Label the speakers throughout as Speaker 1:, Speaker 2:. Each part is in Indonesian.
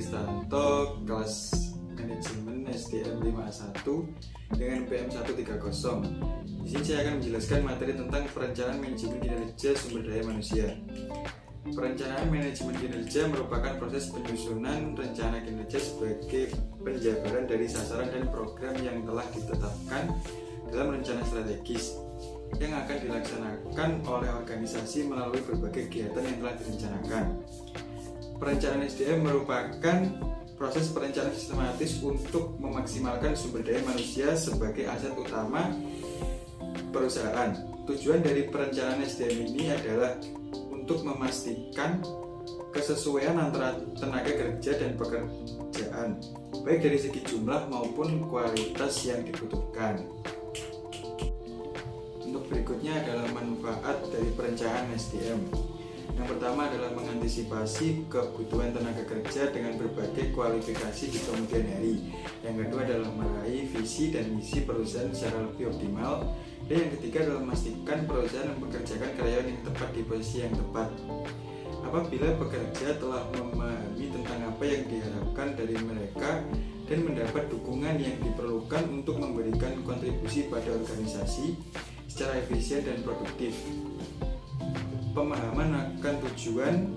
Speaker 1: Kristanto, kelas manajemen SDM 51 dengan PM 130. Di sini saya akan menjelaskan materi tentang perencanaan manajemen kinerja sumber daya manusia. Perencanaan manajemen kinerja merupakan proses penyusunan rencana kinerja sebagai penjabaran dari sasaran dan program yang telah ditetapkan dalam rencana strategis yang akan dilaksanakan oleh organisasi melalui berbagai kegiatan yang telah direncanakan. Perencanaan SDM merupakan proses perencanaan sistematis untuk memaksimalkan sumber daya manusia sebagai aset utama perusahaan. Tujuan dari perencanaan SDM ini adalah untuk memastikan kesesuaian antara tenaga kerja dan pekerjaan, baik dari segi jumlah maupun kualitas yang dibutuhkan. Untuk berikutnya adalah manfaat dari perencanaan SDM. Yang pertama adalah mengantisipasi kebutuhan tenaga kerja dengan berbagai kualifikasi di kemudian hari. Yang kedua adalah meraih visi dan misi perusahaan secara lebih optimal. Dan yang ketiga adalah memastikan perusahaan mempekerjakan karyawan yang tepat di posisi yang tepat. Apabila pekerja telah memahami tentang apa yang diharapkan dari mereka dan mendapat dukungan yang diperlukan untuk memberikan kontribusi pada organisasi secara efisien dan produktif, pemahaman akan tujuan,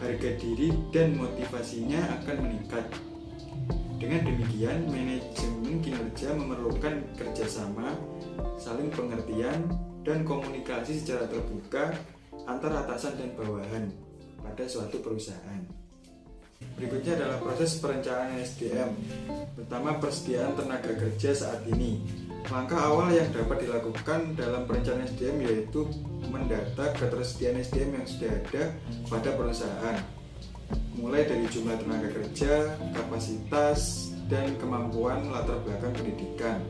Speaker 1: harga diri, dan motivasinya akan meningkat. Dengan demikian, manajemen kinerja memerlukan kerjasama, saling pengertian, dan komunikasi secara terbuka antara atasan dan bawahan pada suatu perusahaan. Berikutnya adalah proses perencanaan SDM. Pertama, persediaan tenaga kerja saat ini. Langkah awal yang dapat dilakukan dalam perencanaan SDM yaitu mendata ketersediaan SDM yang sudah ada pada perusahaan, mulai dari jumlah tenaga kerja, kapasitas, dan kemampuan latar belakang pendidikan.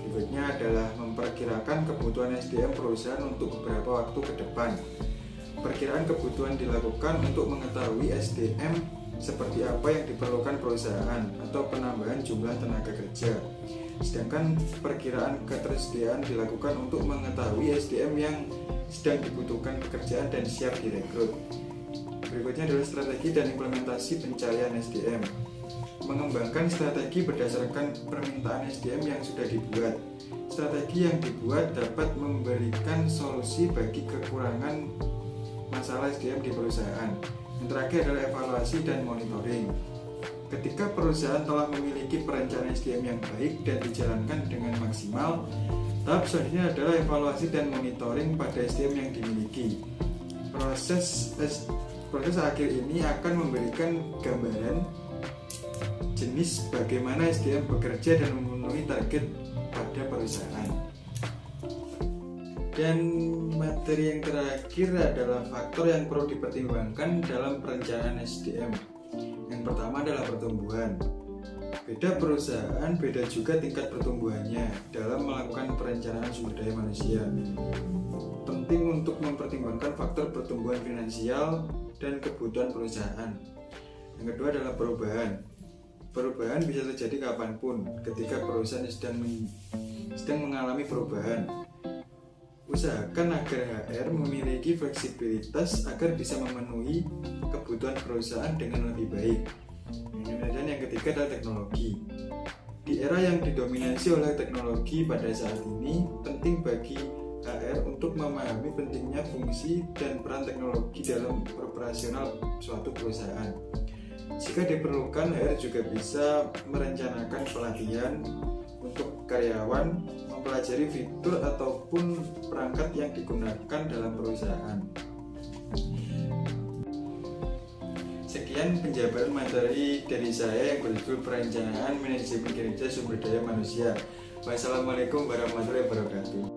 Speaker 1: Berikutnya adalah memperkirakan kebutuhan SDM perusahaan untuk beberapa waktu ke depan. Perkiraan kebutuhan dilakukan untuk mengetahui SDM seperti apa yang diperlukan perusahaan atau penambahan jumlah tenaga kerja. Sedangkan perkiraan ketersediaan dilakukan untuk mengetahui SDM yang sedang dibutuhkan pekerjaan dan siap direkrut. Berikutnya adalah strategi dan implementasi pencarian SDM. Mengembangkan strategi berdasarkan permintaan SDM yang sudah dibuat. Strategi yang dibuat dapat memberikan solusi bagi kekurangan masalah SDM di perusahaan. Yang terakhir adalah evaluasi dan monitoring. Ketika perusahaan telah memiliki perencanaan SDM yang baik dan dijalankan dengan maksimal, tahap selanjutnya adalah evaluasi dan monitoring pada SDM yang dimiliki. Proses akhir ini akan memberikan gambaran jenis bagaimana SDM bekerja dan memenuhi target pada perusahaan. Dan materi yang terakhir adalah faktor yang perlu dipertimbangkan dalam perencanaan SDM. Yang pertama adalah pertumbuhan. Beda perusahaan, beda juga tingkat pertumbuhannya dalam melakukan perencanaan sumber daya manusia. Penting untuk mempertimbangkan faktor pertumbuhan finansial dan kebutuhan perusahaan. Yang kedua adalah perubahan. Perubahan bisa terjadi kapanpun ketika perusahaan sedang mengalami perubahan. Usahakan agar HR memiliki fleksibilitas agar bisa memenuhi kebutuhan perusahaan dengan lebih baik. Dan yang ketiga adalah teknologi. Di era yang didominasi oleh teknologi pada saat ini, penting bagi HR untuk memahami pentingnya fungsi dan peran teknologi dalam operasional suatu perusahaan. Jika diperlukan, HR juga bisa merencanakan pelatihan untuk karyawan mempelajari fitur ataupun perangkat yang digunakan dalam perusahaan. Sekian penjabaran materi dari saya yang berjudul Perencanaan Manajemen Kinerja Sumber Daya Manusia. Wassalamualaikum warahmatullahi wabarakatuh.